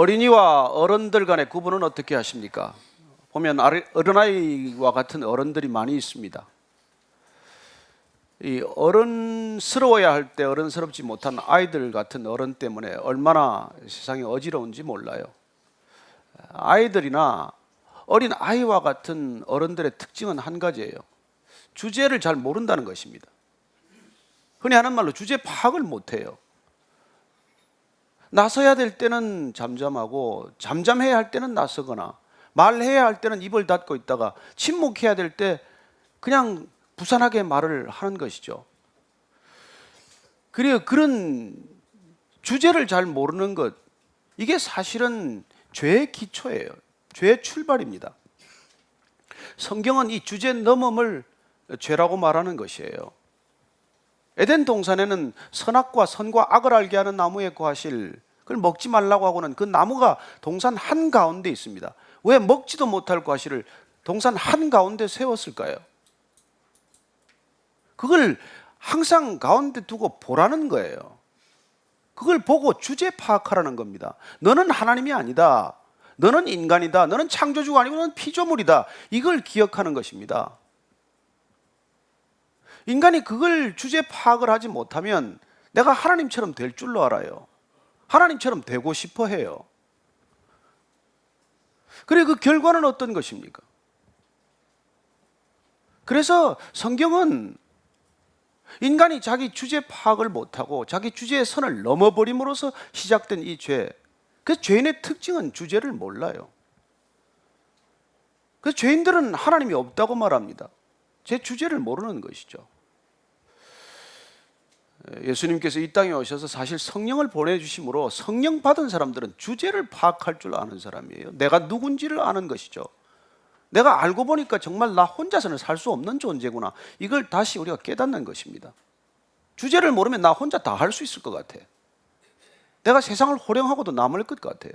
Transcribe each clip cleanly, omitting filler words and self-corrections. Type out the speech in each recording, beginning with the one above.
어린이와 어른들 간의 구분은 어떻게 하십니까? 보면 어린아이와 같은 어른들이 많이 있습니다. 이 어른스러워야 할 때 어른스럽지 못한 아이들 같은 어른 때문에 얼마나 세상이 어지러운지 몰라요. 아이들이나 어린 아이와 같은 어른들의 특징은 한 가지예요. 주제를 잘 모른다는 것입니다. 흔히 하는 말로 주제 파악을 못해요. 나서야 될 때는 잠잠하고 잠잠해야 할 때는 나서거나 말해야 할 때는 입을 닫고 있다가 침묵해야 될 때 그냥 부산하게 말을 하는 것이죠. 그리고 그런 주제를 잘 모르는 것, 이게 사실은 죄의 기초예요. 죄의 출발입니다. 성경은 이 주제 넘음을 죄라고 말하는 것이에요. 에덴 동산에는 선악과 선과 악을 알게 하는 나무에 거하실, 그걸 먹지 말라고 하고는 그 나무가 동산 한가운데 있습니다. 왜 먹지도 못할 과실을 동산 한가운데 세웠을까요? 그걸 항상 가운데 두고 보라는 거예요. 그걸 보고 주제 파악하라는 겁니다. 너는 하나님이 아니다. 너는 인간이다. 너는 창조주가 아니고 너는 피조물이다. 이걸 기억하는 것입니다. 인간이 그걸 주제 파악을 하지 못하면 내가 하나님처럼 될 줄로 알아요. 하나님처럼 되고 싶어 해요. 그리고 그 결과는 어떤 것입니까? 그래서 성경은 인간이 자기 주제 파악을 못하고 자기 주제의 선을 넘어버림으로써 시작된 이 죄, 그 죄인의 특징은 주제를 몰라요. 그래서 죄인들은 하나님이 없다고 말합니다. 제 주제를 모르는 것이죠. 예수님께서 이 땅에 오셔서 사실 성령을 보내주심으로 성령 받은 사람들은 주제를 파악할 줄 아는 사람이에요. 내가 누군지를 아는 것이죠. 내가 알고 보니까 정말 나 혼자서는 살 수 없는 존재구나. 이걸 다시 우리가 깨닫는 것입니다. 주제를 모르면 나 혼자 다 할 수 있을 것 같아. 내가 세상을 호령하고도 남을 것 같아요.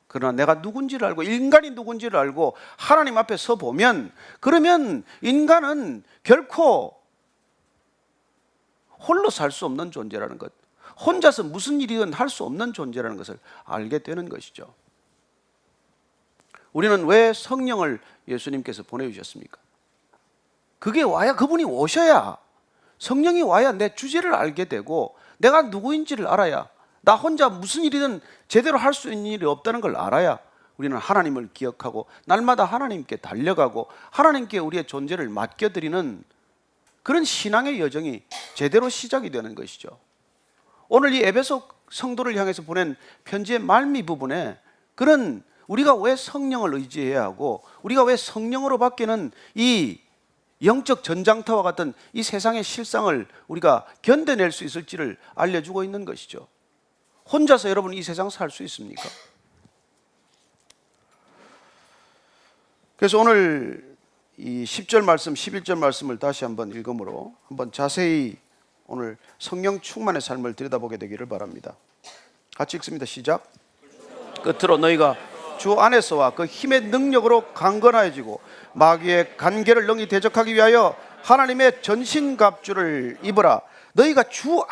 그러나 내가 누군지를 알고 인간이 누군지를 알고 하나님 앞에 서 보면, 그러면 인간은 결코 홀로 살 수 없는 존재라는 것, 혼자서 무슨 일이든 할 수 없는 존재라는 것을 알게 되는 것이죠. 우리는 왜 성령을 예수님께서 보내주셨습니까? 그게 와야, 그분이 오셔야, 성령이 와야 내 주제를 알게 되고 내가 누구인지를 알아야, 나 혼자 무슨 일이든 제대로 할 수 있는 일이 없다는 걸 알아야 우리는 하나님을 기억하고 날마다 하나님께 달려가고 하나님께 우리의 존재를 맡겨드리는 그런 신앙의 여정이 제대로 시작이 되는 것이죠. 오늘 이 에베소 성도를 향해서 보낸 편지의 말미 부분에 그런 우리가 왜 성령을 의지해야 하고 우리가 왜 성령으로 바뀌는 이 영적 전장터와 같은 이 세상의 실상을 우리가 견뎌낼 수 있을지를 알려주고 있는 것이죠. 혼자서 여러분 이 세상 살 수 있습니까? 그래서 오늘 이 10절 말씀, 11절 말씀을 다시 한번 읽음으로 한번 자세히 오늘 성령 충만의 삶을 들여다보게 되기를 바랍니다. 같이 읽습니다. 시작. 끝으로 너희가 주 안에서와 그 힘의 능력으로 강건하여지고 마귀의 간계를 능히 대적하기 위하여 하나님의 전신갑주를 입으라. 너희가 주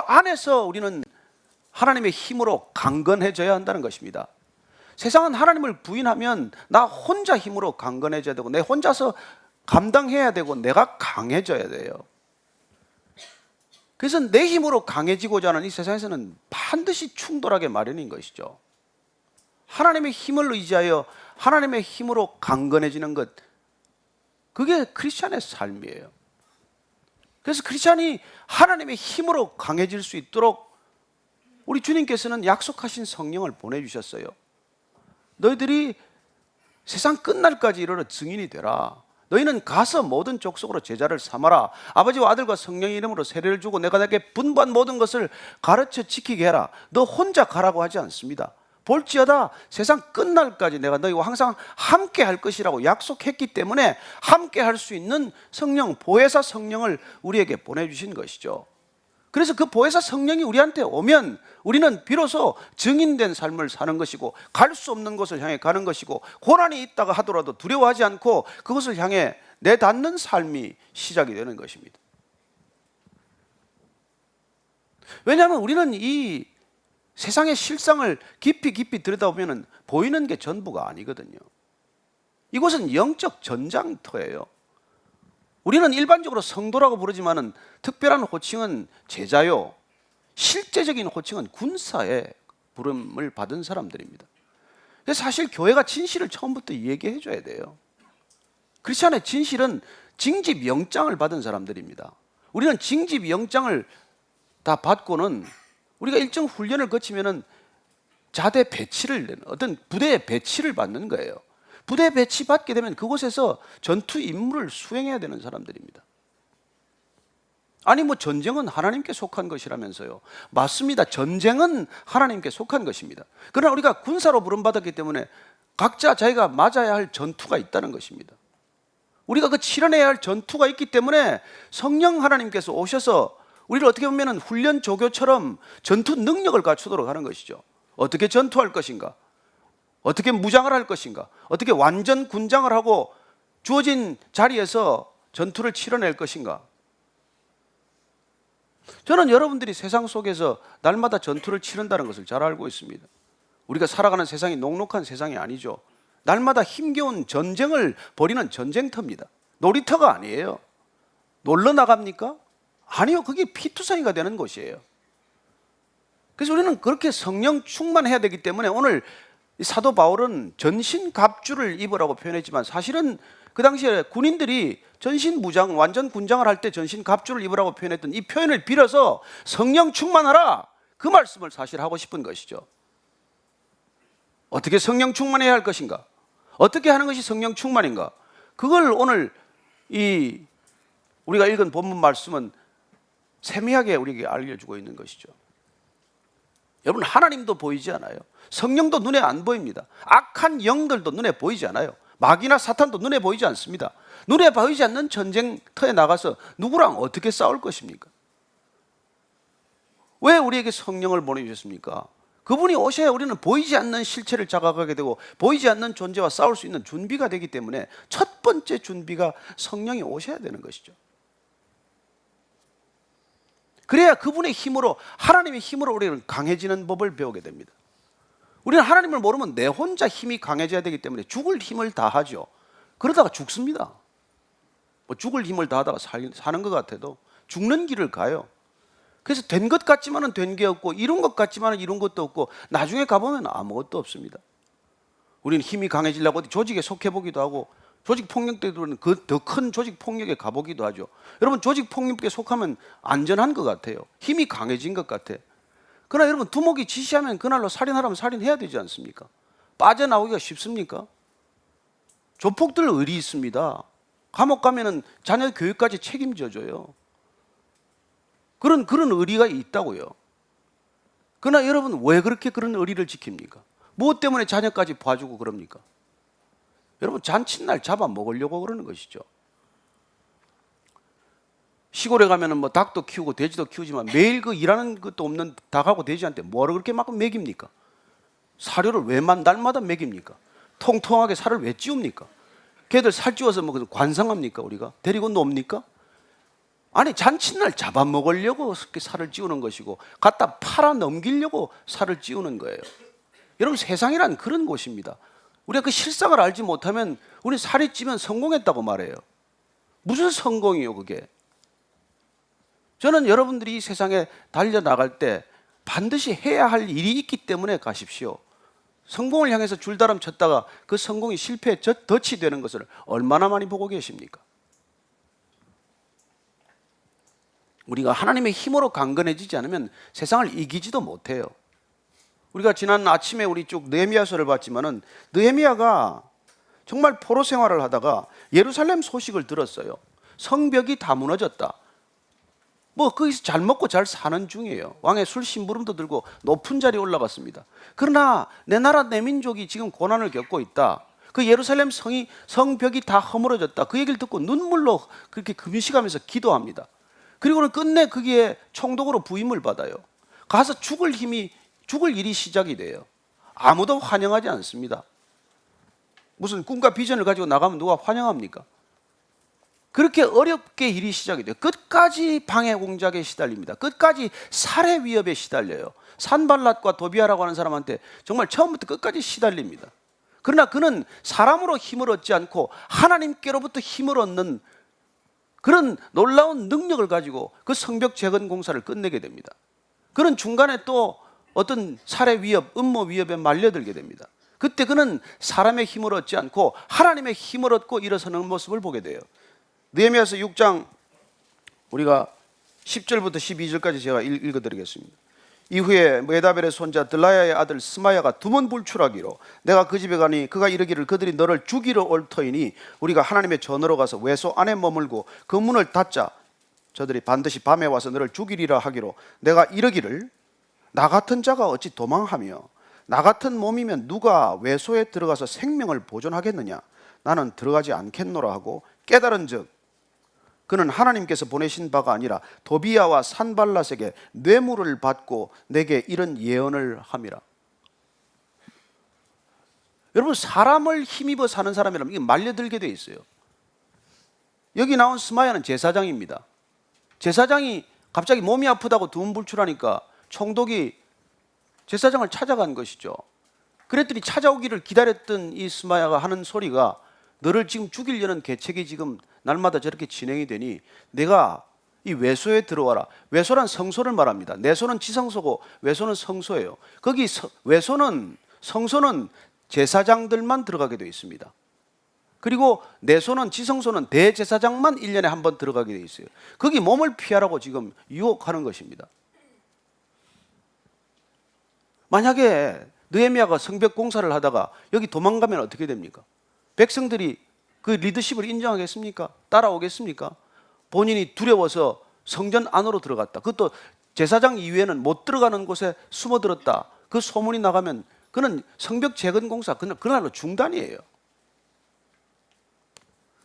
안에서 우리는 하나님의 힘으로 강건해져야 한다는 것입니다. 세상은 하나님을 부인하면 나 혼자 힘으로 강건해져야 되고 내 혼자서 감당해야 되고 내가 강해져야 돼요. 그래서 내 힘으로 강해지고자 하는 이 세상에서는 반드시 충돌하게 마련인 것이죠. 하나님의 힘을 의지하여 하나님의 힘으로 강건해지는 것, 그게 크리스찬의 삶이에요. 그래서 크리스찬이 하나님의 힘으로 강해질 수 있도록 우리 주님께서는 약속하신 성령을 보내주셨어요. 너희들이 세상 끝날까지 이르러 증인이 되라. 너희는 가서 모든 족속으로 제자를 삼아라. 아버지와 아들과 성령의 이름으로 세례를 주고 내가 내게 분부한 모든 것을 가르쳐 지키게 해라. 너 혼자 가라고 하지 않습니다. 볼지어다 세상 끝날까지 내가 너희와 항상 함께 할 것이라고 약속했기 때문에 함께 할 수 있는 성령, 보혜사 성령을 우리에게 보내주신 것이죠. 그래서 그 보혜사 성령이 우리한테 오면 우리는 비로소 증인된 삶을 사는 것이고 갈 수 없는 곳을 향해 가는 것이고 고난이 있다가 하더라도 두려워하지 않고 그것을 향해 내닫는 삶이 시작이 되는 것입니다. 왜냐하면 우리는 이 세상의 실상을 깊이 들여다보면 보이는 게 전부가 아니거든요. 이곳은 영적 전장터예요. 우리는 일반적으로 성도라고 부르지만은 특별한 호칭은 제자요, 실제적인 호칭은 군사의 부름을 받은 사람들입니다. 그래서 사실 교회가 진실을 처음부터 얘기해 줘야 돼요. 크리스천의 진실은 징집 영장을 받은 사람들입니다. 우리는 징집 영장을 다 받고는 우리가 일정 훈련을 거치면은 자대 배치를, 어떤 부대의 배치를 받는 거예요. 부대 배치 받게 되면 그곳에서 전투 임무를 수행해야 되는 사람들입니다. 아니 뭐 전쟁은 하나님께 속한 것이라면서요. 맞습니다. 전쟁은 하나님께 속한 것입니다. 그러나 우리가 군사로 부름받았기 때문에 각자 자기가 맞아야 할 전투가 있다는 것입니다. 우리가 그 치러내야 할 전투가 있기 때문에 성령 하나님께서 오셔서 우리를 어떻게 보면 훈련 조교처럼 전투 능력을 갖추도록 하는 것이죠. 어떻게 전투할 것인가? 어떻게 무장을 할 것인가? 어떻게 완전 군장을 하고 주어진 자리에서 전투를 치러낼 것인가? 저는 여러분들이 세상 속에서 날마다 전투를 치른다는 것을 잘 알고 있습니다. 우리가 살아가는 세상이 녹록한 세상이 아니죠. 날마다 힘겨운 전쟁을 벌이는 전쟁터입니다. 놀이터가 아니에요. 놀러 나갑니까? 아니요. 그게 피투성이가 되는 곳이에요. 그래서 우리는 그렇게 성령 충만해야 되기 때문에 오늘 사도 바울은 전신 갑주를 입으라고 표현했지만 사실은 그 당시에 군인들이 전신 무장, 완전 군장을 할 때 전신 갑주를 입으라고 표현했던 이 표현을 빌어서 성령 충만하라, 그 말씀을 사실 하고 싶은 것이죠. 어떻게 성령 충만해야 할 것인가? 어떻게 하는 것이 성령 충만인가? 그걸 오늘 이 우리가 읽은 본문 말씀은 세미하게 우리에게 알려주고 있는 것이죠. 여러분, 하나님도 보이지 않아요. 성령도 눈에 안 보입니다. 악한 영들도 눈에 보이지 않아요. 마귀나 사탄도 눈에 보이지 않습니다. 눈에 보이지 않는 전쟁터에 나가서 누구랑 어떻게 싸울 것입니까? 왜 우리에게 성령을 보내주셨습니까? 그분이 오셔야 우리는 보이지 않는 실체를 자각하게 되고 보이지 않는 존재와 싸울 수 있는 준비가 되기 때문에 첫 번째 준비가 성령이 오셔야 되는 것이죠. 그래야 그분의 힘으로, 하나님의 힘으로 우리는 강해지는 법을 배우게 됩니다. 우리는 하나님을 모르면 내 혼자 힘이 강해져야 되기 때문에 죽을 힘을 다하죠. 그러다가 죽습니다. 뭐 죽을 힘을 다하다가 사는 것 같아도 죽는 길을 가요. 그래서 된 것 같지만은 된 게 없고 이룬 것 같지만은 이룬 것도 없고 나중에 가보면 아무것도 없습니다. 우리는 힘이 강해지려고 어디 조직에 속해보기도 하고 조직 폭력 때는 그 더 큰 조직 폭력에 가보기도 하죠. 여러분, 조직 폭력에 속하면 안전한 것 같아요. 힘이 강해진 것 같아. 그러나 여러분, 두목이 지시하면 그날로 살인하라면 살인해야 되지 않습니까? 빠져나오기가 쉽습니까? 조폭들 의리 있습니다. 감옥 가면은 자녀 교육까지 책임져줘요. 그런 의리가 있다고요. 그러나 여러분, 왜 그렇게 그런 의리를 지킵니까? 무엇 때문에 자녀까지 봐주고 그럽니까? 여러분, 잔칫날 잡아먹으려고 그러는 것이죠. 시골에 가면은 뭐 닭도 키우고 돼지도 키우지만 매일 그 일하는 것도 없는 닭하고 돼지한테 뭐를 그렇게 막 먹입니까? 사료를 왜 날마다 먹입니까? 통통하게 살을 왜 찌웁니까? 걔들 살 찌워서 뭐 관상합니까? 우리가 데리고 놉니까? 아니, 잔칫날 잡아먹으려고 그렇게 살을 찌우는 것이고 갖다 팔아 넘기려고 살을 찌우는 거예요. 여러분, 세상이란 그런 곳입니다. 우리가 그 실상을 알지 못하면 우리 살이 찌면 성공했다고 말해요. 무슨 성공이요 그게? 저는 여러분들이 이 세상에 달려나갈 때 반드시 해야 할 일이 있기 때문에 가십시오. 성공을 향해서 줄다름 쳤다가 그 성공이 실패에 덫이 되는 것을 얼마나 많이 보고 계십니까? 우리가 하나님의 힘으로 강건해지지 않으면 세상을 이기지도 못해요. 우리가 지난 아침에 우리 쭉 느헤미야서를 봤지만은 느헤미야가 정말 포로 생활을 하다가 예루살렘 소식을 들었어요. 성벽이 다 무너졌다. 뭐 거기서 잘 먹고 잘 사는 중이에요. 왕의 술 심부름도 들고 높은 자리에 올라갔습니다. 그러나 내 나라 내 민족이 지금 고난을 겪고 있다. 그 예루살렘 성벽이 다 허물어졌다. 그 얘기를 듣고 눈물로 그렇게 금식하면서 기도합니다. 그리고는 끝내 거기에 총독으로 부임을 받아요. 가서 죽을 일이 시작이 돼요. 아무도 환영하지 않습니다. 무슨 꿈과 비전을 가지고 나가면 누가 환영합니까? 그렇게 어렵게 일이 시작이 돼요. 끝까지 방해 공작에 시달립니다. 끝까지 살해 위협에 시달려요. 산발랏과 도비아라고 하는 사람한테 정말 처음부터 끝까지 시달립니다. 그러나 그는 사람으로 힘을 얻지 않고 하나님께로부터 힘을 얻는 그런 놀라운 능력을 가지고 그 성벽 재건 공사를 끝내게 됩니다. 그는 중간에 또 어떤 살해 위협, 음모 위협에 말려들게 됩니다. 그때 그는 사람의 힘을 얻지 않고 하나님의 힘을 얻고 일어서는 모습을 보게 돼요. 느헤미야서 6장 우리가 10절부터 12절까지 제가 읽어드리겠습니다. 이후에 메다벨의 손자 들라야의 아들 스마야가 두번 불출하기로 내가 그 집에 가니 그가 이르기를 그들이 너를 죽이러 올 터이니 우리가 하나님의 전으로 가서 외소 안에 머물고 그 문을 닫자. 저들이 반드시 밤에 와서 너를 죽이리라 하기로 내가 이르기를 나 같은 자가 어찌 도망하며 나 같은 몸이면 누가 외소에 들어가서 생명을 보존하겠느냐. 나는 들어가지 않겠노라 하고 깨달은 즉 그는 하나님께서 보내신 바가 아니라 도비야와 산발랏에게 뇌물을 받고 내게 이런 예언을 함이라. 여러분, 사람을 힘입어 사는 사람이라면 이게 말려들게 돼 있어요. 여기 나온 스마야는 제사장입니다. 제사장이 갑자기 몸이 아프다고 두문불출하니까 총독이 제사장을 찾아간 것이죠. 그랬더니 찾아오기를 기다렸던 이 스마야가 하는 소리가 너를 지금 죽이려는 계책이 지금 날마다 저렇게 진행이 되니 내가 이 외소에 들어와라. 외소란 성소를 말합니다. 내소는 지성소고 외소는 성소예요. 거기 외소는 성소는 제사장들만 들어가게 되어 있습니다. 그리고 내소는 지성소는 대제사장만 1년에 한 번 들어가게 되어 있어요. 거기 몸을 피하라고 지금 유혹하는 것입니다. 만약에 느헤미야가 성벽 공사를 하다가 여기 도망가면 어떻게 됩니까? 백성들이 그 리더십을 인정하겠습니까? 따라오겠습니까? 본인이 두려워서 성전 안으로 들어갔다. 그것도 제사장 이외에는 못 들어가는 곳에 숨어들었다. 그 소문이 나가면 그는 성벽 재건 공사 그날로 중단이에요.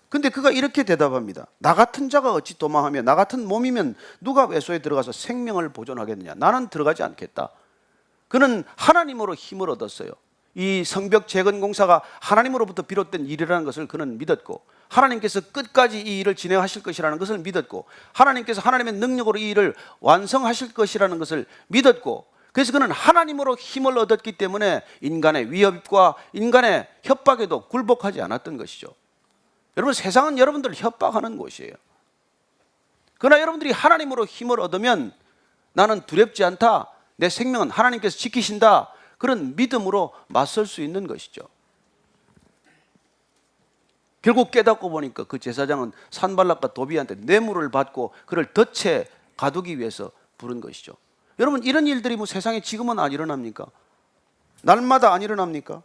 근데 그가 이렇게 대답합니다. 나 같은 자가 어찌 도망하며 나 같은 몸이면 누가 외소에 들어가서 생명을 보존하겠느냐. 나는 들어가지 않겠다. 그는 하나님으로 힘을 얻었어요. 이 성벽 재건 공사가 하나님으로부터 비롯된 일이라는 것을 그는 믿었고 하나님께서 끝까지 이 일을 진행하실 것이라는 것을 믿었고 하나님께서 하나님의 능력으로 이 일을 완성하실 것이라는 것을 믿었고 그래서 그는 하나님으로 힘을 얻었기 때문에 인간의 위협과 인간의 협박에도 굴복하지 않았던 것이죠. 여러분, 세상은 여러분들을 협박하는 곳이에요. 그러나 여러분들이 하나님으로 힘을 얻으면 나는 두렵지 않다. 내 생명은 하나님께서 지키신다. 그런 믿음으로 맞설 수 있는 것이죠. 결국 깨닫고 보니까 그 제사장은 산발랏과 도비한테 뇌물을 받고 그를 덫에 가두기 위해서 부른 것이죠. 여러분, 이런 일들이 뭐 세상에 지금은 안 일어납니까? 날마다 안 일어납니까?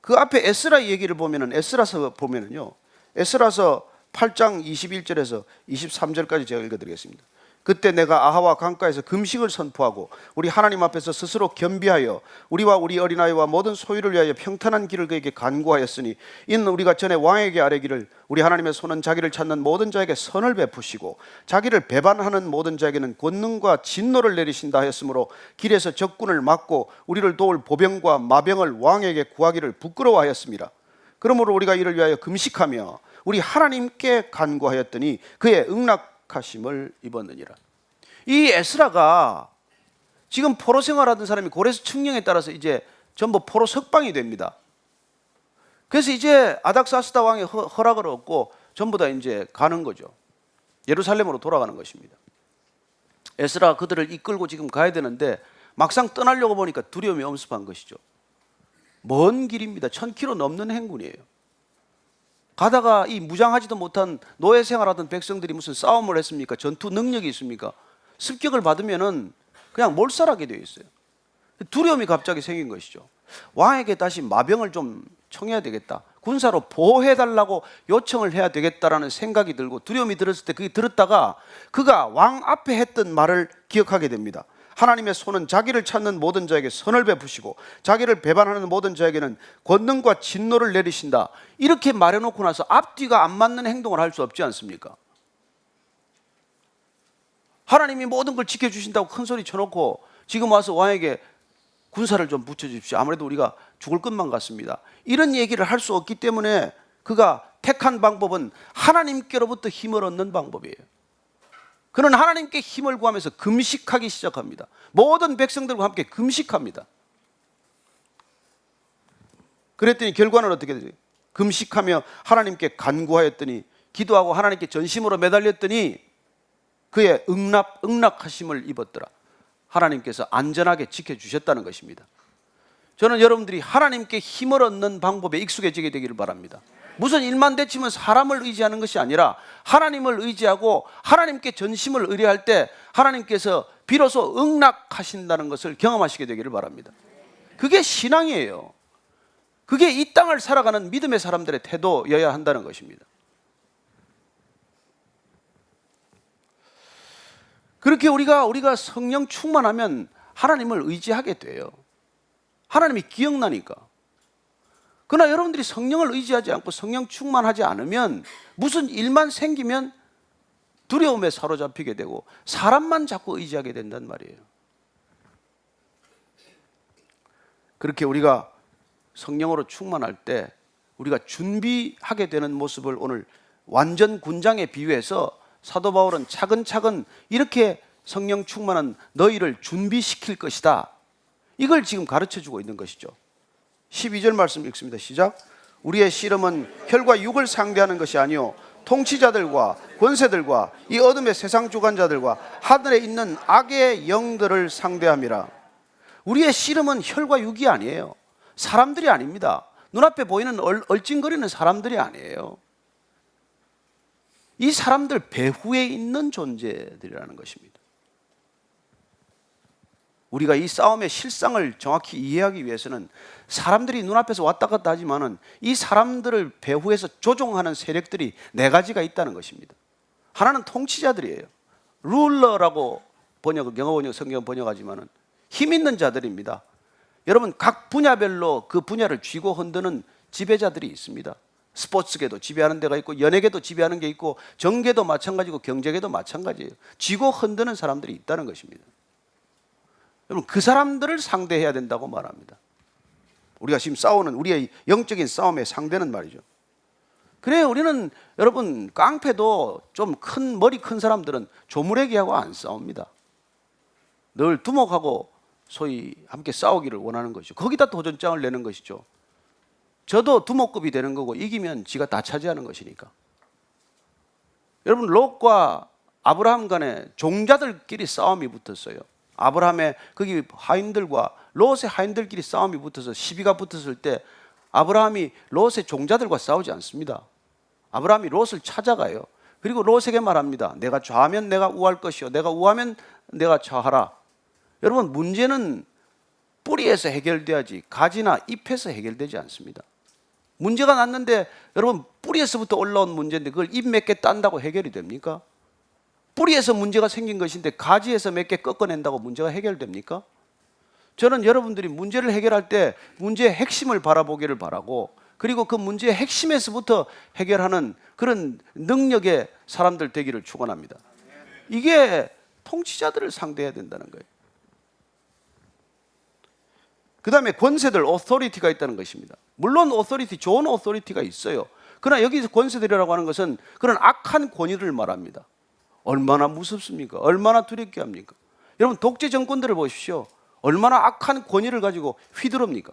그 앞에 에스라 얘기를 보면은 에스라서 보면은요. 에스라서 8장 21절에서 23절까지 제가 읽어드리겠습니다. 그때 내가 아하와 강가에서 금식을 선포하고 우리 하나님 앞에서 스스로 겸비하여 우리와 우리 어린아이와 모든 소유를 위하여 평탄한 길을 그에게 간구하였으니 이는 우리가 전에 왕에게 아뢰기를 우리 하나님의 손은 자기를 찾는 모든 자에게 선을 베푸시고 자기를 배반하는 모든 자에게는 권능과 진노를 내리신다 하였으므로 길에서 적군을 막고 우리를 도울 보병과 마병을 왕에게 구하기를 부끄러워하였습니다. 그러므로 우리가 이를 위하여 금식하며 우리 하나님께 간구하였더니 그의 응낙하심을 입었느니라. 이 에스라가 지금 포로 생활하던 사람이 고레스 칙령에 따라서 이제 전부 포로 석방이 됩니다. 그래서 이제 아닥사스다 왕의 허락을 얻고 전부 다 이제 가는 거죠. 예루살렘으로 돌아가는 것입니다. 에스라가 그들을 이끌고 지금 가야 되는데 막상 떠나려고 보니까 두려움이 엄습한 것이죠. 먼 길입니다. 1000km 넘는 행군이에요. 가다가 이 무장하지도 못한 노예 생활하던 백성들이 무슨 싸움을 했습니까? 전투 능력이 있습니까? 습격을 받으면은 그냥 몰살하게 되어 있어요. 두려움이 갑자기 생긴 것이죠. 왕에게 다시 마병을 좀 청해야 되겠다. 군사로 보호해달라고 요청을 해야 되겠다라는 생각이 들고 두려움이 들었을 때 그게 들었다가 그가 왕 앞에 했던 말을 기억하게 됩니다. 하나님의 손은 자기를 찾는 모든 자에게 선을 베푸시고 자기를 배반하는 모든 자에게는 권능과 진노를 내리신다. 이렇게 말해놓고 나서 앞뒤가 안 맞는 행동을 할 수 없지 않습니까? 하나님이 모든 걸 지켜주신다고 큰 소리 쳐놓고 지금 와서 왕에게 군사를 좀 붙여주십시오. 아무래도 우리가 죽을 것만 같습니다. 이런 얘기를 할 수 없기 때문에 그가 택한 방법은 하나님께로부터 힘을 얻는 방법이에요. 그는 하나님께 힘을 구하면서 금식하기 시작합니다. 모든 백성들과 함께 금식합니다. 그랬더니 결과는 어떻게 되죠? 금식하며 하나님께 간구하였더니, 기도하고 하나님께 전심으로 매달렸더니 그의 응낙하심을 입었더라. 하나님께서 안전하게 지켜주셨다는 것입니다. 저는 여러분들이 하나님께 힘을 얻는 방법에 익숙해지게 되기를 바랍니다. 무슨 일만 되치면 사람을 의지하는 것이 아니라 하나님을 의지하고 하나님께 전심을 의뢰할 때 하나님께서 비로소 응낙하신다는 것을 경험하시게 되기를 바랍니다. 그게 신앙이에요. 그게 이 땅을 살아가는 믿음의 사람들의 태도여야 한다는 것입니다. 그렇게 우리가 성령 충만하면 하나님을 의지하게 돼요. 하나님이 기억나니까. 그러나 여러분들이 성령을 의지하지 않고 성령 충만하지 않으면 무슨 일만 생기면 두려움에 사로잡히게 되고 사람만 자꾸 의지하게 된단 말이에요. 그렇게 우리가 성령으로 충만할 때 우리가 준비하게 되는 모습을 오늘 완전 군장에 비유해서 사도 바울은 차근차근 이렇게 성령 충만한 너희를 준비시킬 것이다, 이걸 지금 가르쳐주고 있는 것이죠. 12절 말씀 읽습니다. 시작. 우리의 씨름은 혈과 육을 상대하는 것이 아니요 통치자들과 권세들과 이 어둠의 세상 주관자들과 하늘에 있는 악의 영들을 상대함이라. 우리의 씨름은 혈과 육이 아니에요. 사람들이 아닙니다. 눈앞에 보이는 얼찡거리는 사람들이 아니에요. 이 사람들 배후에 있는 존재들이라는 것입니다. 우리가 이 싸움의 실상을 정확히 이해하기 위해서는 사람들이 눈앞에서 왔다 갔다 하지만은 이 사람들을 배후에서 조종하는 세력들이 네 가지가 있다는 것입니다. 하나는 통치자들이에요. 룰러라고 영어 번역, 성경 번역하지만은 힘 있는 자들입니다. 여러분, 각 분야별로 그 분야를 쥐고 흔드는 지배자들이 있습니다. 스포츠계도 지배하는 데가 있고 연예계도 지배하는 게 있고 정계도 마찬가지고 경제계도 마찬가지예요. 쥐고 흔드는 사람들이 있다는 것입니다. 여러분, 그 사람들을 상대해야 된다고 말합니다. 우리가 지금 싸우는 우리의 영적인 싸움의 상대는 말이죠. 그래, 우리는 여러분 깡패도 좀 큰 머리 큰 사람들은 조무래기하고 안 싸웁니다. 늘 두목하고 소위 함께 싸우기를 원하는 것이죠. 거기다 도전장을 내는 것이죠. 저도 두목급이 되는 거고 이기면 지가 다 차지하는 것이니까. 여러분, 롯과 아브라함 간에 종자들끼리 싸움이 붙었어요. 아브라함의 거기 하인들과 롯의 하인들끼리 싸움이 붙어서 시비가 붙었을 때 아브라함이 롯의 종자들과 싸우지 않습니다. 아브라함이 롯을 찾아가요. 그리고 롯에게 말합니다. 내가 좌하면 내가 우할 것이요 내가 우하면 내가 좌하라. 여러분, 문제는 뿌리에서 해결돼야지 가지나 잎에서 해결되지 않습니다. 문제가 났는데 여러분, 뿌리에서부터 올라온 문제인데 그걸 잎 몇 개 딴다고 해결이 됩니까? 뿌리에서 문제가 생긴 것인데 가지에서 몇 개 꺾어낸다고 문제가 해결됩니까? 저는 여러분들이 문제를 해결할 때 문제의 핵심을 바라보기를 바라고, 그리고 그 문제의 핵심에서부터 해결하는 그런 능력의 사람들 되기를 축원합니다. 이게 통치자들을 상대해야 된다는 거예요. 그 다음에 권세들, 오토리티가 있다는 것입니다. 물론 오토리티, 좋은 오토리티가 있어요. 그러나 여기서 권세들이라고 하는 것은 그런 악한 권위를 말합니다. 얼마나 무섭습니까? 얼마나 두렵게 합니까? 여러분, 독재 정권들을 보십시오. 얼마나 악한 권위를 가지고 휘두릅니까?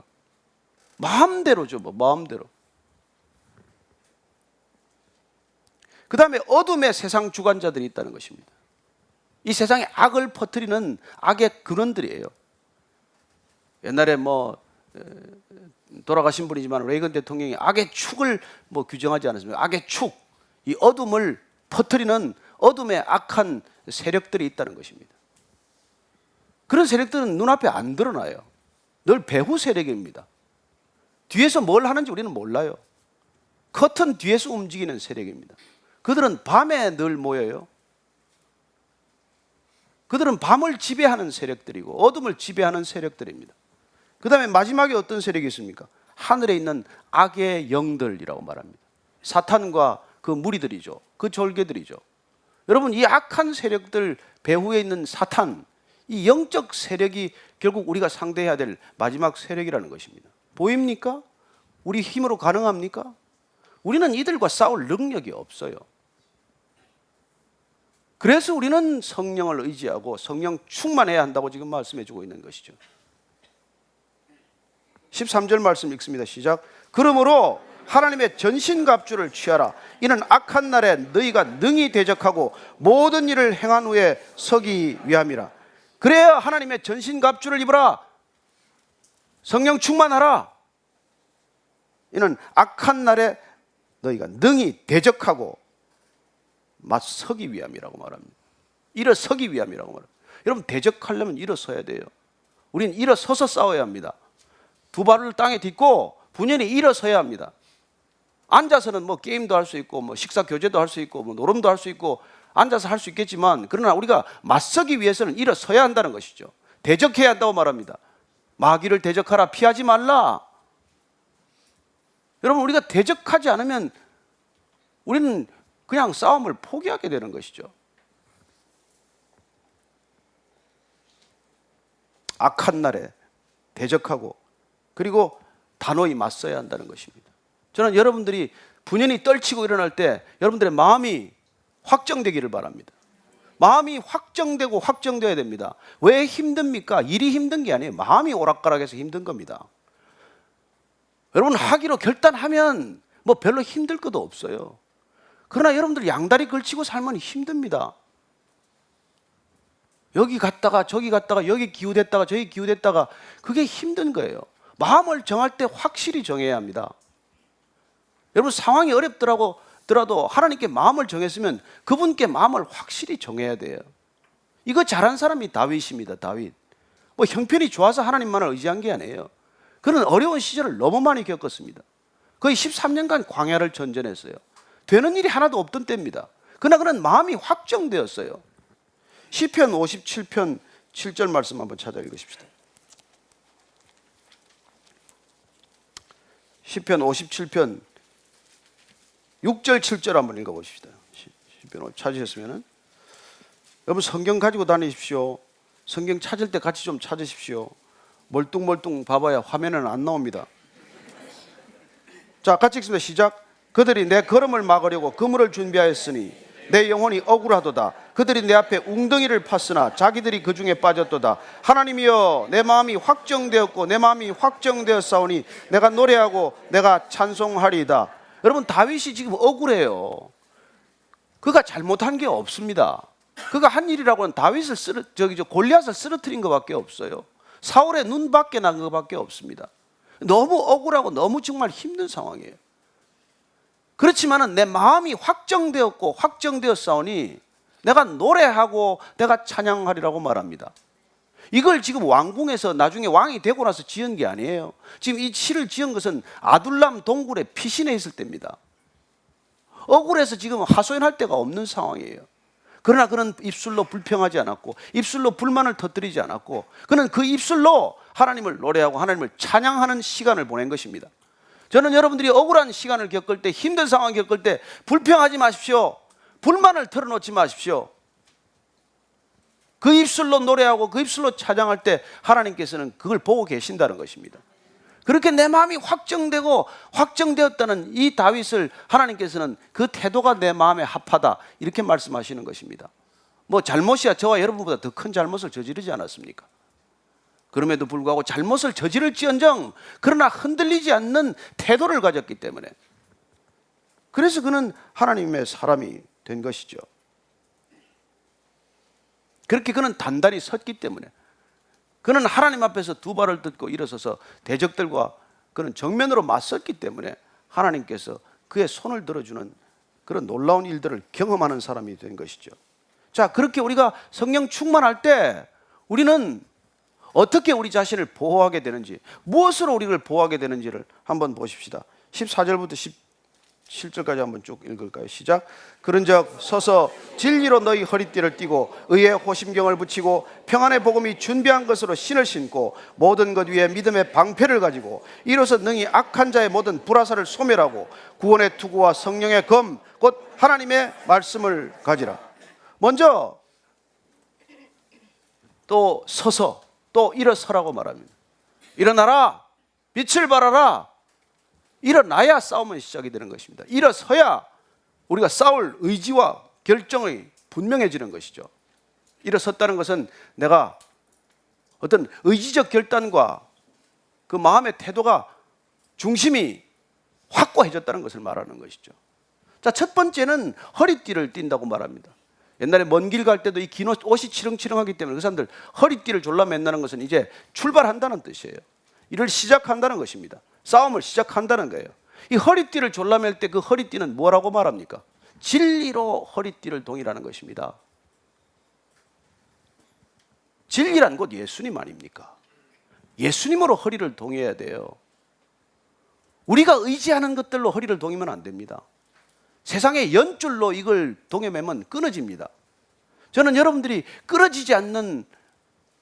마음대로죠, 뭐 마음대로. 그 다음에 어둠의 세상 주관자들이 있다는 것입니다. 이 세상에 악을 퍼뜨리는 악의 근원들이에요. 옛날에 돌아가신 분이지만 레이건 대통령이 악의 축을 규정하지 않았습니까? 악의 축, 이 어둠을 퍼뜨리는 어둠의 악한 세력들이 있다는 것입니다. 그런 세력들은 눈앞에 안 드러나요. 늘 배후 세력입니다. 뒤에서 뭘 하는지 우리는 몰라요. 커튼 뒤에서 움직이는 세력입니다. 그들은 밤에 늘 모여요. 그들은 밤을 지배하는 세력들이고 어둠을 지배하는 세력들입니다. 그 다음에 마지막에 어떤 세력이 있습니까? 하늘에 있는 악의 영들이라고 말합니다. 사탄과 그 무리들이죠. 그 졸개들이죠. 여러분, 이 악한 세력들 배후에 있는 사탄, 이 영적 세력이 결국 우리가 상대해야 될 마지막 세력이라는 것입니다. 보입니까? 우리 힘으로 가능합니까? 우리는 이들과 싸울 능력이 없어요. 그래서 우리는 성령을 의지하고 성령 충만해야 한다고 지금 말씀해 주고 있는 것이죠. 13절 말씀 읽습니다. 시작. 그러므로 하나님의 전신갑주를 취하라. 이는 악한 날에 너희가 능히 대적하고 모든 일을 행한 후에 서기 위함이라. 그래야 하나님의 전신갑주를 입어라. 성령 충만하라. 이는 악한 날에 너희가 능히 대적하고 맞서기 위함이라고 말합니다. 일어서기 위함이라고 말합니다. 여러분, 대적하려면 일어서야 돼요. 우리는 일어서서 싸워야 합니다. 두 발을 땅에 딛고 분연히 일어서야 합니다. 앉아서는 뭐 게임도 할 수 있고 뭐 식사 교제도 할 수 있고 뭐 노름도 할 수 있고 앉아서 할 수 있겠지만, 그러나 우리가 맞서기 위해서는 일어서야 한다는 것이죠. 대적해야 한다고 말합니다. 마귀를 대적하라, 피하지 말라. 여러분, 우리가 대적하지 않으면 우리는 그냥 싸움을 포기하게 되는 것이죠. 악한 날에 대적하고 그리고 단호히 맞서야 한다는 것입니다. 저는 여러분들이 분연히 떨치고 일어날 때 여러분들의 마음이 확정되기를 바랍니다. 마음이 확정되고 확정되어야 됩니다. 왜 힘듭니까? 일이 힘든 게 아니에요. 마음이 오락가락해서 힘든 겁니다. 여러분, 하기로 결단하면 뭐 별로 힘들 것도 없어요. 그러나 여러분들 양다리 걸치고 살면 힘듭니다. 여기 갔다가 저기 갔다가 여기 기우댔다가 저기 기우댔다가 그게 힘든 거예요. 마음을 정할 때 확실히 정해야 합니다. 여러분, 상황이 어렵더라도 하나님께 마음을 정했으면 그분께 마음을 확실히 정해야 돼요. 이거 잘한 사람이 다윗입니다. 다윗. 뭐 형편이 좋아서 하나님만을 의지한 게 아니에요. 그는 어려운 시절을 너무 많이 겪었습니다. 거의 13년간 광야를 전전했어요. 되는 일이 하나도 없던 때입니다. 그러나 그는 마음이 확정되었어요. 시편 57편 7절 말씀 한번 찾아 읽으십시다. 시편 57편 6절 7절 한번 읽어보십시다. 시편 찾으셨으면 여러분, 성경 가지고 다니십시오. 성경 찾을 때 같이 좀 찾으십시오. 멀뚱멀뚱 봐봐야 화면에는 안 나옵니다. 자, 같이 읽습니다. 시작. 그들이 내 걸음을 막으려고 그물을 준비하였으니 내 영혼이 억울하도다. 그들이 내 앞에 웅덩이를 팠으나 자기들이 그 중에 빠졌도다. 하나님이여, 내 마음이 확정되었고 내 마음이 확정되었사오니 내가 노래하고 내가 찬송하리이다. 여러분, 다윗이 지금 억울해요. 그가 잘못한 게 없습니다. 그가 한 일이라고는 다윗을 골리앗을 쓰러뜨린 것밖에 없어요. 사울의 눈 밖에 난 것밖에 없습니다. 너무 억울하고 너무 정말 힘든 상황이에요. 그렇지만은 내 마음이 확정되었고 확정되었사오니 내가 노래하고 내가 찬양하리라고 말합니다. 이걸 지금 왕궁에서 나중에 왕이 되고 나서 지은 게 아니에요. 지금 이 시를 지은 것은 아둘람 동굴에 피신해 있을 때입니다. 억울해서 지금 하소연할 데가 없는 상황이에요. 그러나 그는 입술로 불평하지 않았고 입술로 불만을 터뜨리지 않았고 그는 그 입술로 하나님을 노래하고 하나님을 찬양하는 시간을 보낸 것입니다. 저는 여러분들이 억울한 시간을 겪을 때, 힘든 상황을 겪을 때 불평하지 마십시오. 불만을 털어놓지 마십시오. 그 입술로 노래하고 그 입술로 찬양할 때 하나님께서는 그걸 보고 계신다는 것입니다. 그렇게 내 마음이 확정되고 확정되었다는 이 다윗을 하나님께서는 그 태도가 내 마음에 합하다 이렇게 말씀하시는 것입니다. 뭐 잘못이야 저와 여러분보다 더 큰 잘못을 저지르지 않았습니까? 그럼에도 불구하고 잘못을 저지를지언정 그러나 흔들리지 않는 태도를 가졌기 때문에, 그래서 그는 하나님의 사람이 된 것이죠. 그렇게 그는 단단히 섰기 때문에, 그는 하나님 앞에서 두 발을 뜯고 일어서서 대적들과 그는 정면으로 맞섰기 때문에 하나님께서 그의 손을 들어주는 그런 놀라운 일들을 경험하는 사람이 된 것이죠. 자, 그렇게 우리가 성령 충만할 때 우리는 어떻게 우리 자신을 보호하게 되는지, 무엇으로 우리를 보호하게 되는지를 한번 보십시다. 14절부터 17절까지 한번 쭉 읽을까요? 시작. 그런즉 서서 진리로 너희 허리띠를 띠고 의의 호심경을 붙이고 평안의 복음이 준비한 것으로 신을 신고 모든 것 위에 믿음의 방패를 가지고 이로써 능히 악한 자의 모든 불화살을 소멸하고 구원의 투구와 성령의 검 곧 하나님의 말씀을 가지라. 먼저 또 서서 또 일어서라고 말합니다. 일어나라, 빛을 발하라. 일어나야 싸움은 시작이 되는 것입니다. 일어서야 우리가 싸울 의지와 결정의 분명해지는 것이죠. 일어섰다는 것은 내가 어떤 의지적 결단과 그 마음의 태도가 중심이 확고해졌다는 것을 말하는 것이죠. 자, 첫 번째는 허리띠를 띈다고 말합니다. 옛날에 먼 길 갈 때도 이 긴 옷이 치렁치렁하기 때문에 그 사람들 허리띠를 졸라맨다는 것은 이제 출발한다는 뜻이에요. 일을 시작한다는 것입니다. 싸움을 시작한다는 거예요. 이 허리띠를 졸라맬 때 그 허리띠는 뭐라고 말합니까? 진리로 허리띠를 동이라는 것입니다. 진리란 곧 예수님 아닙니까? 예수님으로 허리를 동여야 돼요. 우리가 의지하는 것들로 허리를 동이면 안 됩니다. 세상의 연줄로 이걸 동여매면 끊어집니다. 저는 여러분들이 끊어지지 않는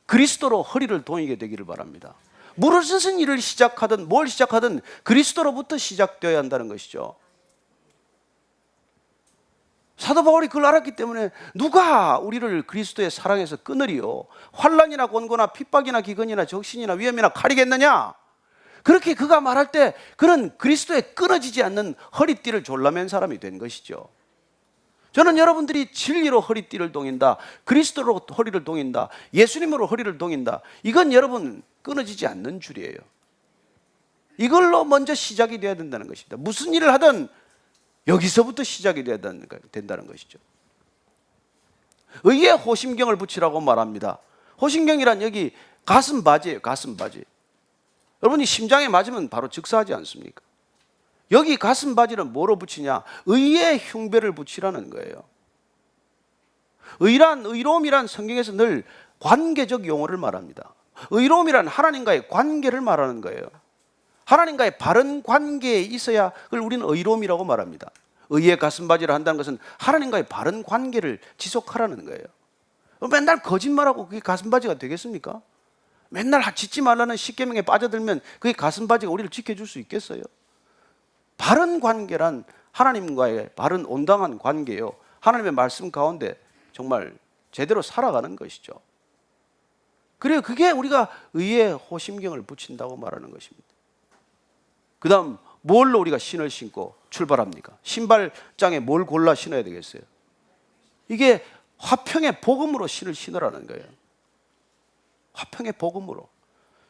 그리스도로 허리를 동이게 되기를 바랍니다. 무엇은 일을 시작하든 뭘 시작하든 그리스도로부터 시작되어야 한다는 것이죠. 사도 바울이 그걸 알았기 때문에 누가 우리를 그리스도의 사랑에서 끊으리요? 환난이나 곤고나 핍박이나 기근이나 적신이나 위험이나 칼이겠느냐? 그렇게 그가 말할 때 그는 그리스도에 끊어지지 않는 허리띠를 졸라맨 사람이 된 것이죠. 저는 여러분들이 진리로 허리띠를 동인다, 그리스도로 허리를 동인다, 예수님으로 허리를 동인다, 이건 여러분 끊어지지 않는 줄이에요. 이걸로 먼저 시작이 돼야 된다는 것입니다. 무슨 일을 하든 여기서부터 시작이 돼야 된다는 것이죠. 의에 호심경을 붙이라고 말합니다. 호심경이란 여기 가슴 바지예요. 가슴 바지. 여러분이 심장에 맞으면 바로 즉사하지 않습니까? 여기 가슴 바지는 뭐로 붙이냐? 의의 흉배를 붙이라는 거예요. 의로움이란 성경에서 늘 관계적 용어를 말합니다. 의로움이란 하나님과의 관계를 말하는 거예요. 하나님과의 바른 관계에 있어야 그걸 우리는 의로움이라고 말합니다. 의의 가슴바지를 한다는 것은 하나님과의 바른 관계를 지속하라는 거예요. 맨날 거짓말하고 그게 가슴바지가 되겠습니까? 맨날 짓지 말라는 십계명에 빠져들면 그게 가슴바지가 우리를 지켜줄 수 있겠어요? 바른 관계란 하나님과의 바른 온당한 관계요, 하나님의 말씀 가운데 정말 제대로 살아가는 것이죠. 그래요. 그게 우리가 의의 호심경을 붙인다고 말하는 것입니다. 그 다음 뭘로 우리가 신을 신고 출발합니까? 신발장에 뭘 골라 신어야 되겠어요? 이게 화평의 복음으로 신을 신으라는 거예요. 화평의 복음으로.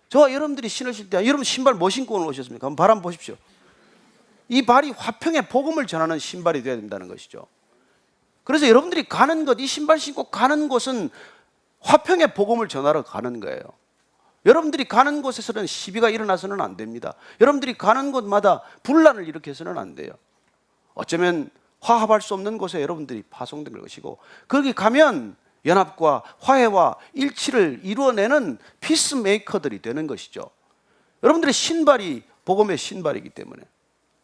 저와 여러분들이 신으실 때 여러분 신발 뭐 신고 오셨습니까? 한번 발 한번 보십시오. 이 발이 화평의 복음을 전하는 신발이 되어야 된다는 것이죠. 그래서 여러분들이 가는 것, 이 신발 신고 가는 곳은 화평의 복음을 전하러 가는 거예요. 여러분들이 가는 곳에서는 시비가 일어나서는 안 됩니다. 여러분들이 가는 곳마다 분란을 일으켜서는 안 돼요. 어쩌면 화합할 수 없는 곳에 여러분들이 파송된 것이고, 거기 가면 연합과 화해와 일치를 이루어내는 피스메이커들이 되는 것이죠. 여러분들의 신발이 복음의 신발이기 때문에,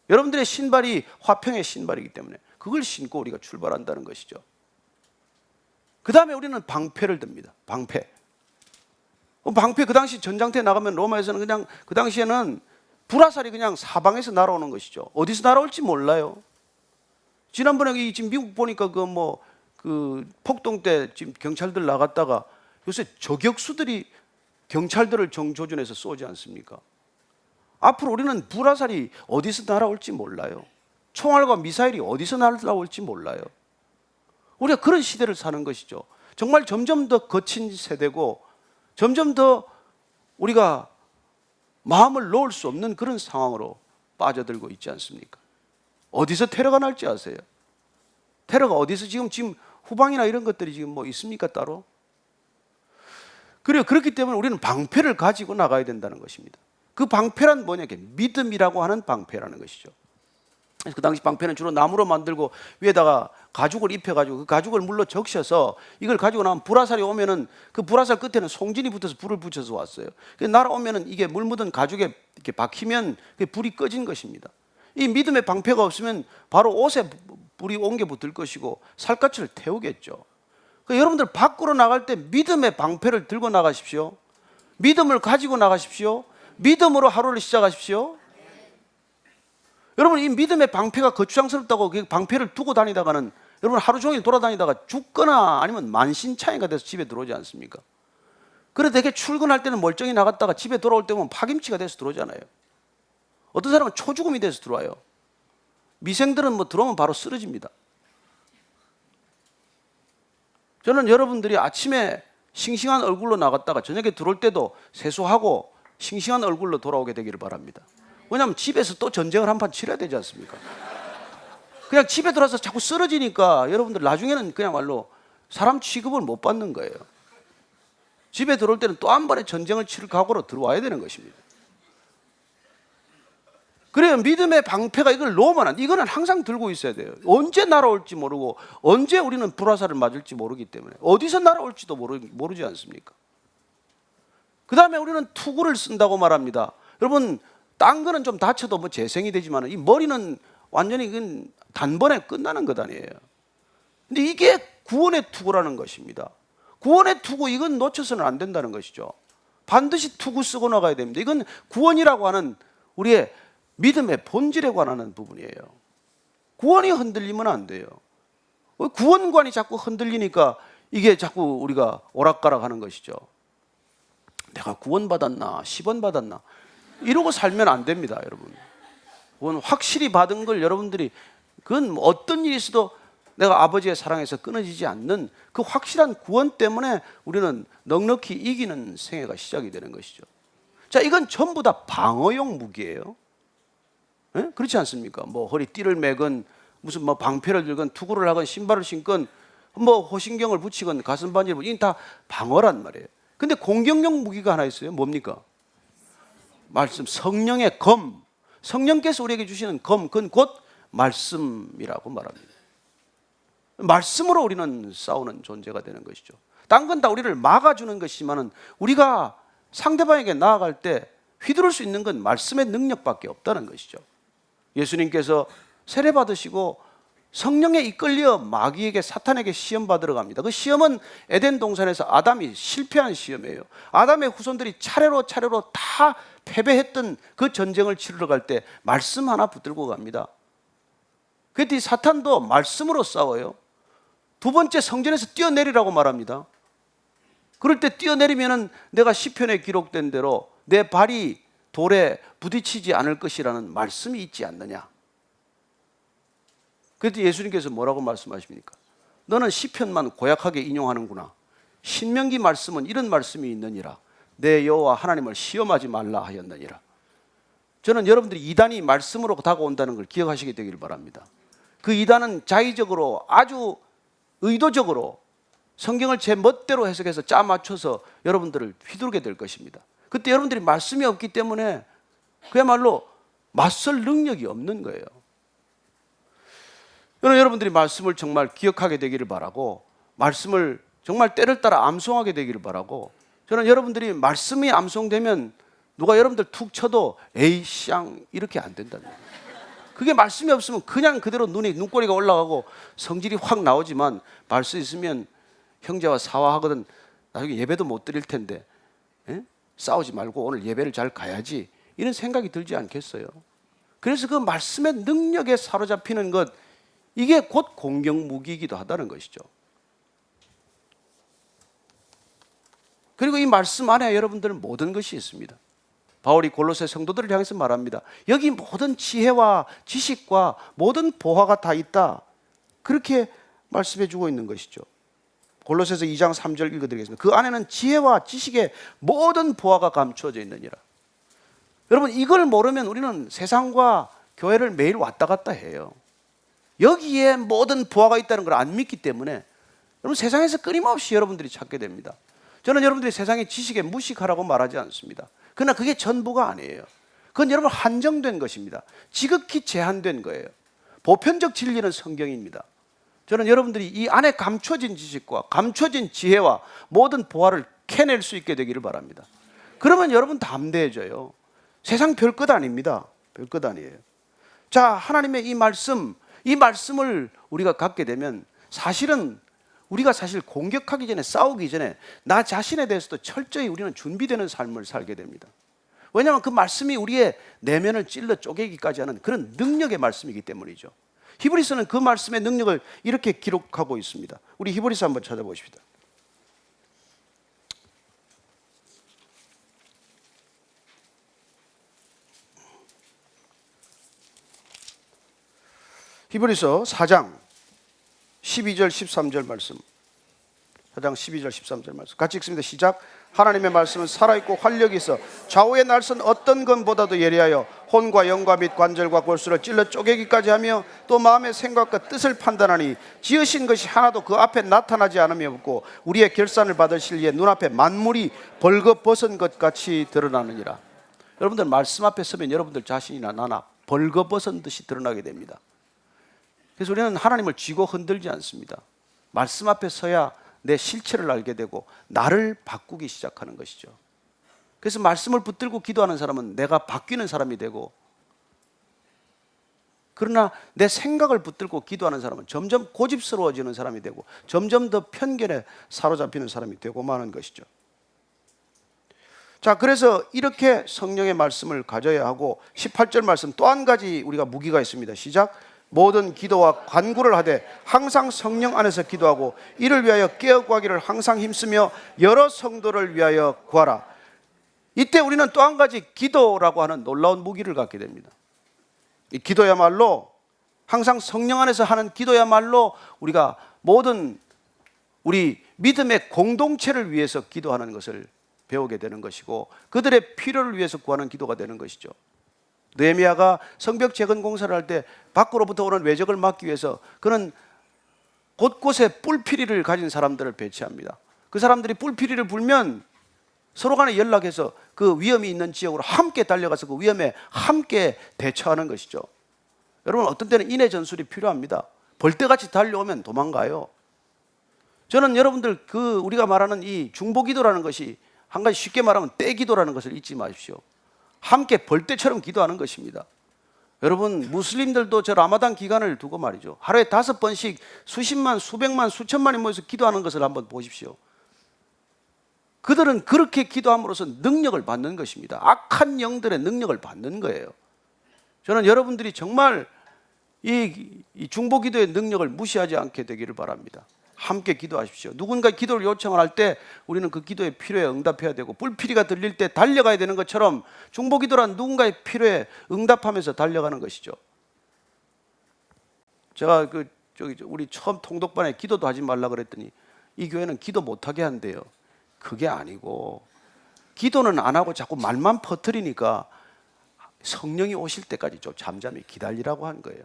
여러분들의 신발이 화평의 신발이기 때문에 그걸 신고 우리가 출발한다는 것이죠. 그 다음에 우리는 방패를 듭니다. 방패. 방패, 그 당시 전장터에 나가면 로마에서는 그냥 그 당시에는 불화살이 그냥 사방에서 날아오는 것이죠. 어디서 날아올지 몰라요. 지난번에 지금 미국 보니까 그 폭동 때 지금 경찰들 나갔다가 요새 저격수들이 경찰들을 정조준해서 쏘지 않습니까? 앞으로 우리는 불화살이 어디서 날아올지 몰라요. 총알과 미사일이 어디서 날아올지 몰라요. 우리가 그런 시대를 사는 것이죠. 정말 점점 더 거친 세대고 점점 더 우리가 마음을 놓을 수 없는 그런 상황으로 빠져들고 있지 않습니까? 어디서 테러가 날지 아세요? 테러가 어디서 지금 후방이나 이런 것들이 지금 뭐 있습니까 따로? 그래요. 그렇기 때문에 우리는 방패를 가지고 나가야 된다는 것입니다. 그 방패란 뭐냐? 믿음이라고 하는 방패라는 것이죠. 그 당시 방패는 주로 나무로 만들고 위에다가 가죽을 입혀가지고 그 가죽을 물로 적셔서 이걸 가지고 나면 불화살이 오면은 그 불화살 끝에는 송진이 붙어서 불을 붙여서 왔어요. 날아오면은 이게 물 묻은 가죽에 이렇게 박히면 불이 꺼진 것입니다. 이 믿음의 방패가 없으면 바로 옷에 불이 옮겨 붙을 것이고 살갗을 태우겠죠. 여러분들 밖으로 나갈 때 믿음의 방패를 들고 나가십시오. 믿음을 가지고 나가십시오. 믿음으로 하루를 시작하십시오. 여러분, 이 믿음의 방패가 거추장스럽다고 그 방패를 두고 다니다가는 여러분 하루 종일 돌아다니다가 죽거나 아니면 만신창이가 돼서 집에 들어오지 않습니까? 그래도 되게 출근할 때는 멀쩡히 나갔다가 집에 돌아올 때 보면 파김치가 돼서 들어오잖아요. 어떤 사람은 초죽음이 돼서 들어와요. 미생들은 들어오면 바로 쓰러집니다. 저는 여러분들이 아침에 싱싱한 얼굴로 나갔다가 저녁에 들어올 때도 세수하고 싱싱한 얼굴로 돌아오게 되기를 바랍니다. 왜냐하면 집에서 또 전쟁을 한판 치러야 되지 않습니까? 그냥 집에 들어와서 자꾸 쓰러지니까 여러분들 나중에는 그냥말로 사람 취급을 못 받는 거예요. 집에 들어올 때는 또 한 번의 전쟁을 치를 각오로 들어와야 되는 것입니다. 그래요. 믿음의 방패가 이걸 놓으면 이거는 항상 들고 있어야 돼요. 언제 날아올지 모르고 언제 우리는 불화살을 맞을지 모르기 때문에 어디서 날아올지도 모르지 않습니까? 그 다음에 우리는 투구를 쓴다고 말합니다. 여러분 딴 거는 좀 다쳐도 뭐 재생이 되지만 이 머리는 완전히 이건 단번에 끝나는 것 아니에요. 근데 이게 구원의 투구라는 것입니다. 구원의 투구 이건 놓쳐서는 안 된다는 것이죠. 반드시 투구 쓰고 나가야 됩니다. 이건 구원이라고 하는 우리의 믿음의 본질에 관한 부분이에요. 구원이 흔들리면 안 돼요. 구원관이 자꾸 흔들리니까 이게 자꾸 우리가 오락가락하는 것이죠. 내가 구원받았나 10원 받았나 이러고 살면 안 됩니다. 여러분 구원 확실히 받은 걸 여러분들이 그건 어떤 일이 있어도 내가 아버지의 사랑에서 끊어지지 않는 그 확실한 구원 때문에 우리는 넉넉히 이기는 생애가 시작이 되는 것이죠. 자, 이건 전부 다 방어용 무기예요. 네? 그렇지 않습니까? 뭐 허리띠를 매건 무슨 뭐 방패를 들건 투구를 하건 신발을 신건 뭐 호신경을 붙이건 가슴 반지를 붙이건 이건 다 방어란 말이에요. 근데 공격용 무기가 하나 있어요. 뭡니까? 말씀, 성령의 검. 성령께서 우리에게 주시는 검, 그건 곧 말씀이라고 말합니다. 말씀으로 우리는 싸우는 존재가 되는 것이죠. 딴 건 다 우리를 막아주는 것이지만은 우리가 상대방에게 나아갈 때 휘두를 수 있는 건 말씀의 능력밖에 없다는 것이죠. 예수님께서 세례 받으시고 성령에 이끌려 마귀에게 사탄에게 시험 받으러 갑니다. 그 시험은 에덴 동산에서 아담이 실패한 시험이에요. 아담의 후손들이 차례로 다 패배했던 그 전쟁을 치르러 갈 때 말씀 하나 붙들고 갑니다. 그때 사탄도 말씀으로 싸워요. 두 번째 성전에서 뛰어내리라고 말합니다. 그럴 때 뛰어내리면은 내가 시편에 기록된 대로 내 발이 돌에 부딪히지 않을 것이라는 말씀이 있지 않느냐. 그때 예수님께서 뭐라고 말씀하십니까? 너는 시편만 고약하게 인용하는구나. 신명기 말씀은 이런 말씀이 있느니라. 내 여호와 하나님을 시험하지 말라 하였느니라. 저는 여러분들이 이단이 말씀으로 다가온다는 걸 기억하시게 되기를 바랍니다. 그 이단은 자의적으로 아주 의도적으로 성경을 제 멋대로 해석해서 짜 맞춰서 여러분들을 휘두르게 될 것입니다. 그때 여러분들이 말씀이 없기 때문에 그야말로 맞설 능력이 없는 거예요. 여러분들이 말씀을 정말 기억하게 되기를 바라고 말씀을 정말 때를 따라 암송하게 되기를 바라고 저는 여러분들이 말씀이 암송되면 누가 여러분들 툭 쳐도 에이 쌍 이렇게 안 된다는 거예요. 그게 말씀이 없으면 그냥 그대로 눈꼬리가 올라가고 성질이 확 나오지만 말씀 있으면 형제와 사화하거든 나중에 예배도 못 드릴 텐데 싸우지 말고 오늘 예배를 잘 가야지 이런 생각이 들지 않겠어요? 그래서 그 말씀의 능력에 사로잡히는 것 이게 곧 공격 무기이기도 하다는 것이죠. 그리고 이 말씀 안에 여러분들은 모든 것이 있습니다. 바울이 골로새 성도들을 향해서 말합니다. 여기 모든 지혜와 지식과 모든 보화가 다 있다. 그렇게 말씀해 주고 있는 것이죠. 골로새서 2장 3절 읽어드리겠습니다. 그 안에는 지혜와 지식의 모든 보화가 감추어져 있느니라. 여러분 이걸 모르면 우리는 세상과 교회를 매일 왔다 갔다 해요. 여기에 모든 보화가 있다는 걸 안 믿기 때문에 여러분 세상에서 끊임없이 여러분들이 찾게 됩니다. 저는 여러분들이 세상의 지식에 무식하라고 말하지 않습니다. 그러나 그게 전부가 아니에요. 그건 여러분 한정된 것입니다. 지극히 제한된 거예요. 보편적 진리는 성경입니다. 저는 여러분들이 이 안에 감춰진 지식과 감춰진 지혜와 모든 보화를 캐낼 수 있게 되기를 바랍니다. 그러면 여러분 담대해져요. 세상 별것 아닙니다. 별것 아니에요. 자, 하나님의 이 말씀을 우리가 갖게 되면 사실은 우리가 사실 공격하기 전에 싸우기 전에 나 자신에 대해서도 철저히 우리는 준비되는 삶을 살게 됩니다. 왜냐하면 그 말씀이 우리의 내면을 찔러 쪼개기까지 하는 그런 능력의 말씀이기 때문이죠. 히브리서는 그 말씀의 능력을 이렇게 기록하고 있습니다. 우리 히브리서 한번 찾아보십시다. 히브리서 4장 12절 13절 말씀 4장 12절 13절 말씀 같이 읽습니다. 시작. 하나님의 말씀은 살아있고 활력이 있어 좌우의 날선 어떤 것보다도 예리하여 혼과 영과 및 관절과 골수를 찔러 쪼개기까지 하며 또 마음의 생각과 뜻을 판단하니 지으신 것이 하나도 그 앞에 나타나지 않음이 없고 우리의 결산을 받을 시기에 눈앞에 만물이 벌거벗은 것 같이 드러나느니라. 여러분들 말씀 앞에 서면 여러분들 자신이나 나나 벌거벗은 듯이 드러나게 됩니다. 그래서 우리는 하나님을 쥐고 흔들지 않습니다. 말씀 앞에 서야 내 실체를 알게 되고 나를 바꾸기 시작하는 것이죠. 그래서 말씀을 붙들고 기도하는 사람은 내가 바뀌는 사람이 되고, 그러나 내 생각을 붙들고 기도하는 사람은 점점 고집스러워지는 사람이 되고 점점 더 편견에 사로잡히는 사람이 되고 마는 것이죠. 자, 그래서 이렇게 성령의 말씀을 가져야 하고 18절 말씀 또 한 가지 우리가 무기가 있습니다. 시작. 모든 기도와 간구를 하되 항상 성령 안에서 기도하고 이를 위하여 깨어 구하기를 항상 힘쓰며 여러 성도를 위하여 구하라. 이때 우리는 또 한 가지 기도라고 하는 놀라운 무기를 갖게 됩니다. 이 기도야말로 항상 성령 안에서 하는 기도야말로 우리가 모든 우리 믿음의 공동체를 위해서 기도하는 것을 배우게 되는 것이고 그들의 필요를 위해서 구하는 기도가 되는 것이죠. 느헤미야가 성벽 재건 공사를 할 때 밖으로부터 오는 외적을 막기 위해서 그는 곳곳에 뿔피리를 가진 사람들을 배치합니다. 그 사람들이 뿔피리를 불면 서로 간에 연락해서 그 위험이 있는 지역으로 함께 달려가서 그 위험에 함께 대처하는 것이죠. 여러분, 어떤 때는 인해 전술이 필요합니다. 벌떼같이 달려오면 도망가요. 저는 여러분들 우리가 말하는 이 중보기도라는 것이 한 가지 쉽게 말하면 떼기도라는 것을 잊지 마십시오. 함께 벌떼처럼 기도하는 것입니다. 여러분, 무슬림들도 저 라마단 기간을 두고 말이죠, 하루에 5번씩 수십만, 수백만, 수천만이 모여서 기도하는 것을 한번 보십시오. 그들은 그렇게 기도함으로써 능력을 받는 것입니다. 악한 영들의 능력을 받는 거예요. 저는 여러분들이 정말 이 중보기도의 능력을 무시하지 않게 되기를 바랍니다. 함께 기도하십시오. 누군가 기도를 요청을 할 때 우리는 그 기도의 필요에 응답해야 되고 뿔피리가 들릴 때 달려가야 되는 것처럼 중보기도란 누군가의 필요에 응답하면서 달려가는 것이죠. 제가 우리 처음 통독반에 기도도 하지 말라 그랬더니 이 교회는 기도 못하게 한대요. 그게 아니고 기도는 안 하고 자꾸 말만 퍼뜨리니까 성령이 오실 때까지 좀 잠잠히 기다리라고 한 거예요.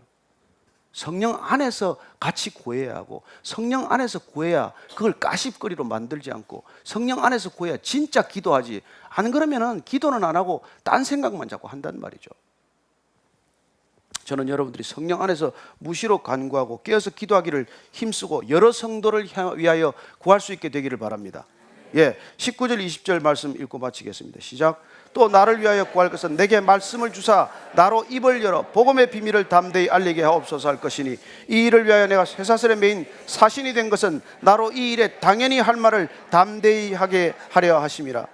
성령 안에서 같이 구해야 하고 성령 안에서 구해야 그걸 까십거리로 만들지 않고 성령 안에서 구해야 진짜 기도하지. 안 그러면은 기도는 안 하고 딴 생각만 자꾸 한단 말이죠. 저는 여러분들이 성령 안에서 무시로 간구하고 깨어서 기도하기를 힘쓰고 여러 성도를 위하여 구할 수 있게 되기를 바랍니다. 19절 20절 말씀 읽고 마치겠습니다. 시작. 또 나를 위하여 구할 것은 내게 말씀을 주사 나로 입을 열어 복음의 비밀을 담대히 알리게 하옵소서 할 것이니 이 일을 위하여 내가 쇠사슬에 매인 사신이 된 것은 나로 이 일에 당연히 할 말을 담대히 하게 하려 하심이라.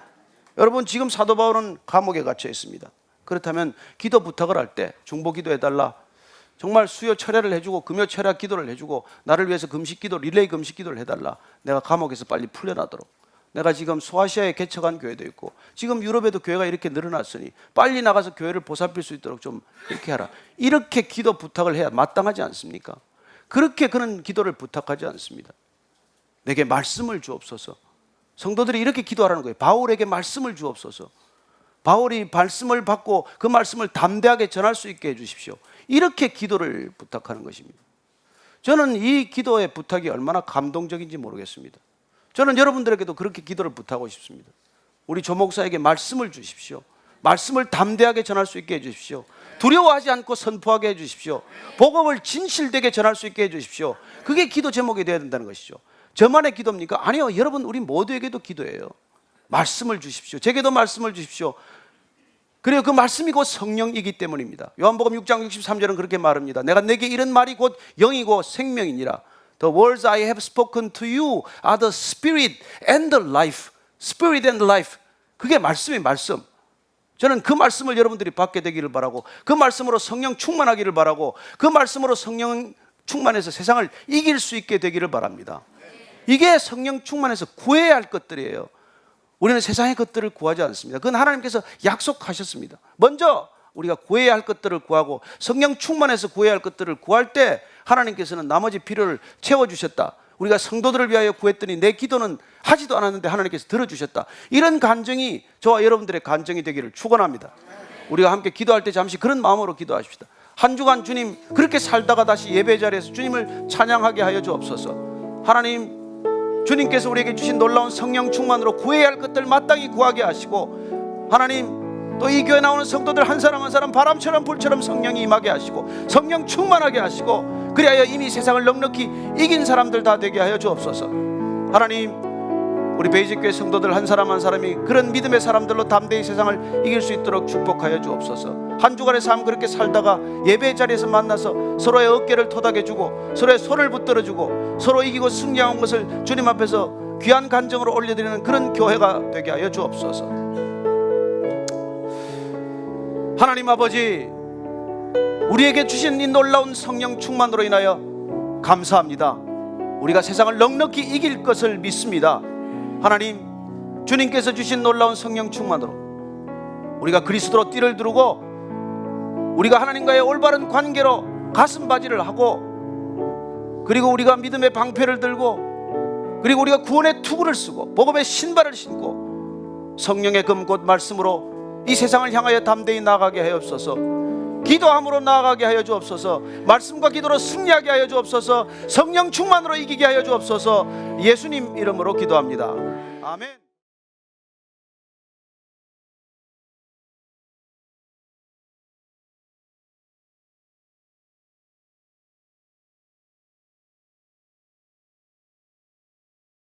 여러분, 지금 사도 바울은 감옥에 갇혀 있습니다. 그렇다면 기도 부탁을 할 때 중보 기도해달라, 정말 수요 철야를 해주고 금요 철야 기도를 해주고 나를 위해서 금식 기도, 릴레이 금식 기도를 해달라. 내가 감옥에서 빨리 풀려나도록. 내가 지금 소아시아에 개척한 교회도 있고 지금 유럽에도 교회가 이렇게 늘어났으니 빨리 나가서 교회를 보살필 수 있도록 좀 이렇게 하라. 이렇게 기도 부탁을 해야 마땅하지 않습니까? 그렇게 그는 기도를 부탁하지 않습니다. 내게 말씀을 주옵소서. 성도들이 이렇게 기도하라는 거예요. 바울에게 말씀을 주옵소서. 바울이 말씀을 받고 그 말씀을 담대하게 전할 수 있게 해주십시오. 이렇게 기도를 부탁하는 것입니다. 저는 이 기도의 부탁이 얼마나 감동적인지 모르겠습니다. 저는 여러분들에게도 그렇게 기도를 부탁하고 싶습니다. 우리 조 목사에게 말씀을 주십시오. 말씀을 담대하게 전할 수 있게 해주십시오. 두려워하지 않고 선포하게 해주십시오. 복음을 진실되게 전할 수 있게 해주십시오. 그게 기도 제목이 되어야 된다는 것이죠. 저만의 기도입니까? 아니요, 여러분, 우리 모두에게도 기도예요. 말씀을 주십시오. 제게도 말씀을 주십시오. 그리고 그 말씀이 곧 성령이기 때문입니다. 요한복음 6장 63절은 그렇게 말합니다. 내가 내게 이런 말이 곧 영이고 생명이니라. The words I have spoken to you are the spirit and the life. Spirit and life. 그게 말씀이 말씀. 저는 그 말씀을 여러분들이 받게 되기를 바라고 그 말씀으로 성령 충만하기를 바라고 그 말씀으로 성령 충만해서 세상을 이길 수 있게 되기를 바랍니다. 이게 성령 충만해서 구해야 할 것들이에요. 우리는 세상의 것들을 구하지 않습니다. 그건 하나님께서 약속하셨습니다. 먼저 우리가 구해야 할 것들을 구하고 성령 충만해서 구해야 할 것들을 구할 때 하나님께서는 나머지 필요를 채워주셨다. 우리가 성도들을 위하여 구했더니 내 기도는 하지도 않았는데 하나님께서 들어주셨다. 이런 간증이 저와 여러분들의 간증이 되기를 축원합니다. 우리가 함께 기도할 때 잠시 그런 마음으로 기도하십시다. 한 주간 주님 그렇게 살다가 다시 예배 자리에서 주님을 찬양하게 하여 주옵소서. 하나님, 주님께서 우리에게 주신 놀라운 성령 충만으로 구해야 할 것들 마땅히 구하게 하시고, 하나님 또 이 교회 나오는 성도들 한 사람 한 사람 바람처럼 불처럼 성령이 임하게 하시고 성령 충만하게 하시고, 그리하여 이미 세상을 넉넉히 이긴 사람들 다 되게 하여 주옵소서. 하나님, 우리 베이직교회 성도들 한 사람 한 사람이 그런 믿음의 사람들로 담대히 세상을 이길 수 있도록 축복하여 주옵소서. 한 주간의 삶 그렇게 살다가 예배 자리에서 만나서 서로의 어깨를 토닥여주고 서로의 손을 붙들어주고 서로 이기고 승리한 것을 주님 앞에서 귀한 간증으로 올려드리는 그런 교회가 되게 하여 주옵소서. 하나님 아버지, 우리에게 주신 이 놀라운 성령 충만으로 인하여 감사합니다. 우리가 세상을 넉넉히 이길 것을 믿습니다. 하나님, 주님께서 주신 놀라운 성령 충만으로 우리가 그리스도로 띠를 두르고 우리가 하나님과의 올바른 관계로 가슴바지를 하고, 그리고 우리가 믿음의 방패를 들고, 그리고 우리가 구원의 투구를 쓰고 복음의 신발을 신고 성령의 금 곧 말씀으로 이 세상을 향하여 담대히 나아가게 하옵소서. 기도함으로 나아가게 하여 주옵소서. 말씀과 기도로 승리하게 하여 주옵소서. 성령 충만으로 이기게 하여 주옵소서. 예수님 이름으로 기도합니다. 아멘.